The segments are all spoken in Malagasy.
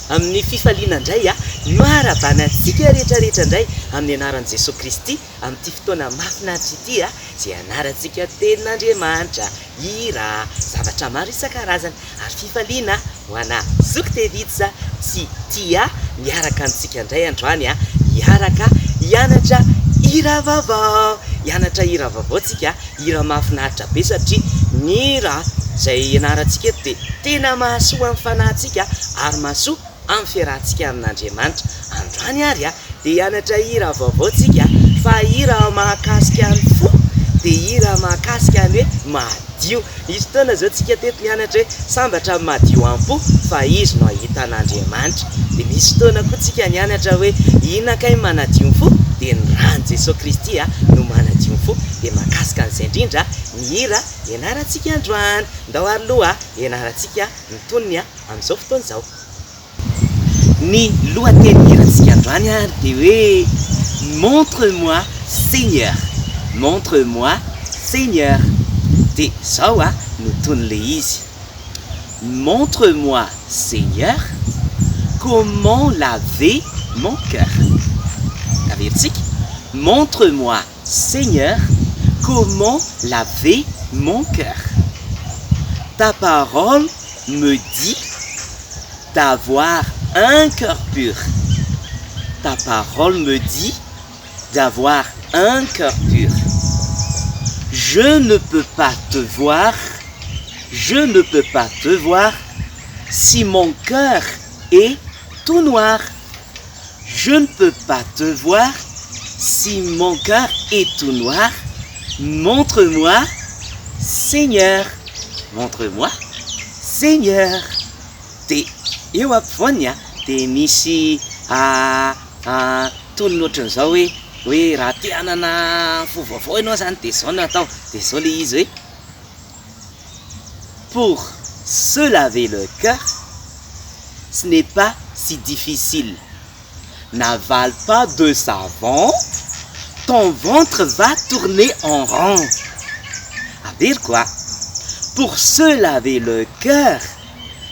amin'ny fifaliana indray no ara-banantsika rehetrarehetra indray amin'ny anaran'i Jesosy Kristy amin'ity fotoana mahafinaritra ity izay anarantsika tenin'Andriamanitra hira zavatra maro isan-karazany ary fifaliana ho ana Zokiteriza sy Tia miaraka amintsika indray androany hiaraka hianatra hira vaovao tsika hira mahafinaritra be satria ny hira izay anarantsika dia tena mahasoa amin'ny fanahintsika ary mahasoa amin'ny fiarahantsika amin'Andriamanitra androany ary dia hianatra hira vaovao tsika fa hira mahakasika ny fo dia hira mahakasika ny hoe madio izy fotoana zao tsika teto mianatra hoe sambatra madio am-po fa izy no ahitan'Andriamanitra dia misy fotoana koa tsika nianatra hoe inona kay manadio ny fo dia ny rano Jesosy Kristy no manadio ny fo dia mahakasika an'izay indrindra ny hira ianarantsika androany ndao aloha ianarantsika ny tonony amin'izao fotoana izao ny lohateny hirantsika androany ary dia hoe montre-moi Seigneur, montre-moi Seigneur. Dia zao no ton'le izy montre-moi Seigneur comment laver mon cœur. Avertsika montre-moi Seigneur comment laver mon cœur. Ta parole me dit d'avoir un cœur pur. Ta parole me dit d'avoir un cœur pur. Je ne peux pas te voir si mon cœur est tout noir. Je ne peux pas te voir si mon cœur est tout noir. Montre-moi, Seigneur. Montre-moi, Seigneur. Dia eo ampovoany dia misy tolony ohatran'izao hoe raha te hanana fo vaovao ianao zany dia zao no atao dia zao le izy hoe pour se laver le cœur ce n'est pas si difficile. N'avale pas de savon, ton ventre va tourner en rond. À dire quoi? Pour se laver le cœur,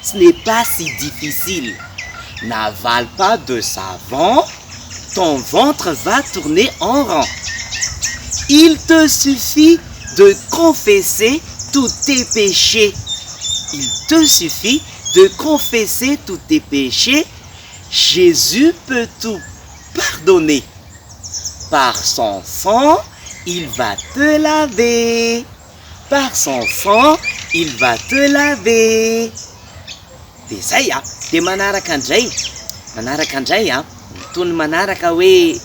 ce n'est pas si difficile. N'avale pas de savon, ton ventre va tourner en rond. Il te suffit de confesser tous tes péchés. Il te suffit de confesser tous tes péchés. Jésus peut tout pardonner. Par son sang, il va te laver. Par son sang, il va te laver. Dia zay dia manaraka indray tony manaraka hoe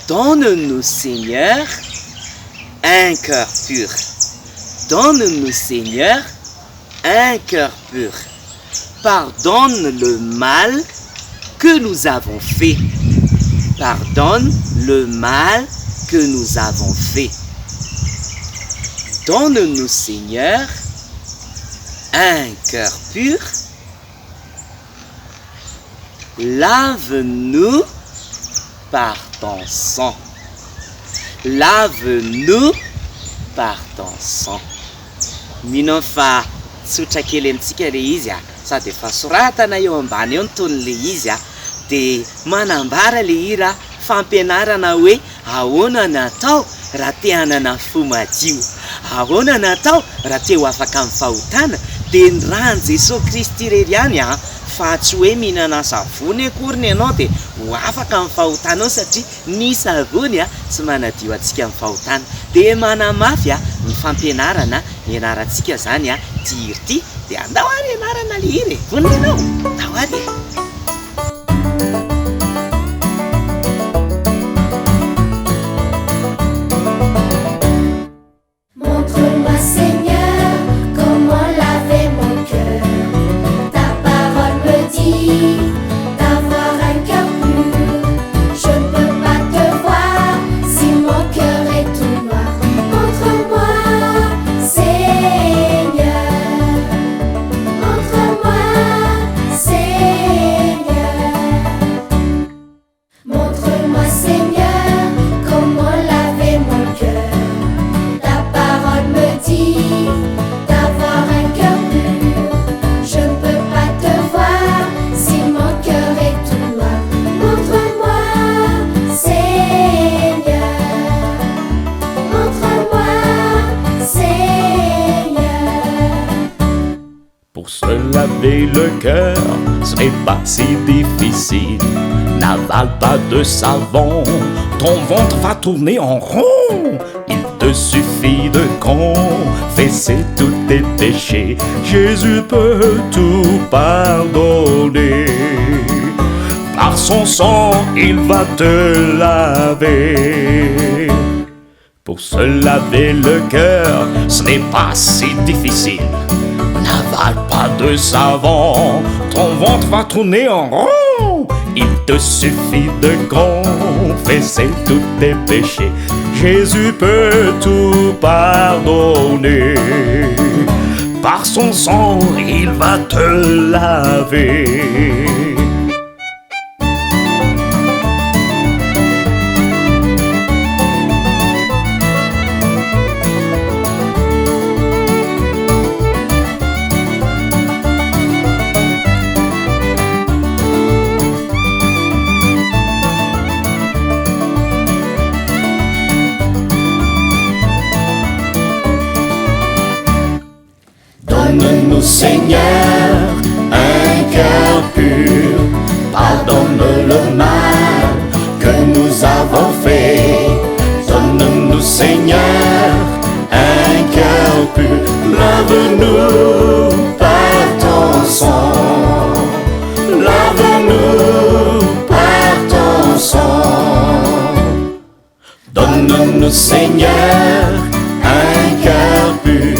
donne-nous Seigneur un cœur pur. Donne-nous Seigneur un cœur pur. Pardonne le mal que nous avons fait. Pardonne le mal que nous avons fait. Donne-nous Seigneur un cœur pur. Lave-nous par ton sang. Lave-nous par ton sang. Mino fa tsotra kely amintsika le izy sady efa soratana eo ambany eo ny ton'le izy dia manambara le hira fampianarana hoe ahoana natao raha te hanana fo madio, ahoana natao raha te ho afaka amin'ny fahotana. Dia ny rano Jesosy Kristy irery ihany fa tsy hoe mihinana savony akoriny ianao dia ho afaka amin'ny fahotanao satria ny savony tsy manadio antsika amin'ny fahotana. Dia manamafy ny fampianarana ianarantsika zany ty hira ty dia andao ary ianarana le hira vonona ianao andao ary Montre-moi, laver le cœur, ce n'est pas si difficile. N'avale pas de savon, ton ventre va tourner en rond. Il te suffit de confesser tous tes péchés. Jésus peut tout pardonner. Par son sang, il va te laver. Pour se laver le cœur, ce n'est pas si difficile. N'avale pas de savon, ton ventre va tourner en rond. Il te suffit de confesser tous tes péchés. Jésus peut tout pardonner. Par son sang, il va te laver. Donne-nous, Seigneur, un cœur pur. Pardonne le mal que nous avons fait. Donne-nous, Seigneur, un cœur pur. Lave-nous par ton sang. Lave-nous par ton sang. Donne-nous, Seigneur, un cœur pur.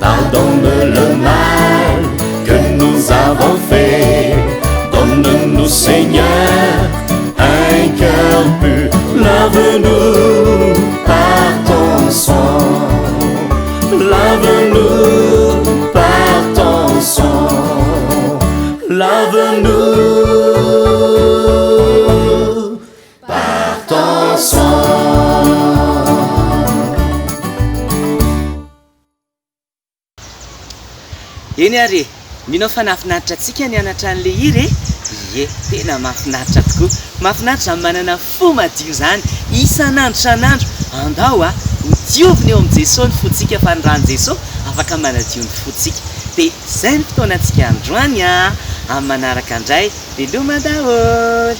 Pardonne le mal que nous avons fait. Donne-nous, Seigneur, un cœur pur. Lave-nous par ton sang. Lave-nous par ton sang. Lave-nous par ton sang. Eny ary minao fa nahafinaritra antsika nianatra an'le hira e? Ie, tena mahafinaritra tokoa. Mahafinaritra zany manana fo madio zany. Isan'andro san'andro andao diovina eo amin'ny Jesosy ny fontsika fa ny rano Jesosy afaka manadio ny fontsika. Dia izay ny fotoanantsika androany amin'ny manaraka indray. Veloma daholo.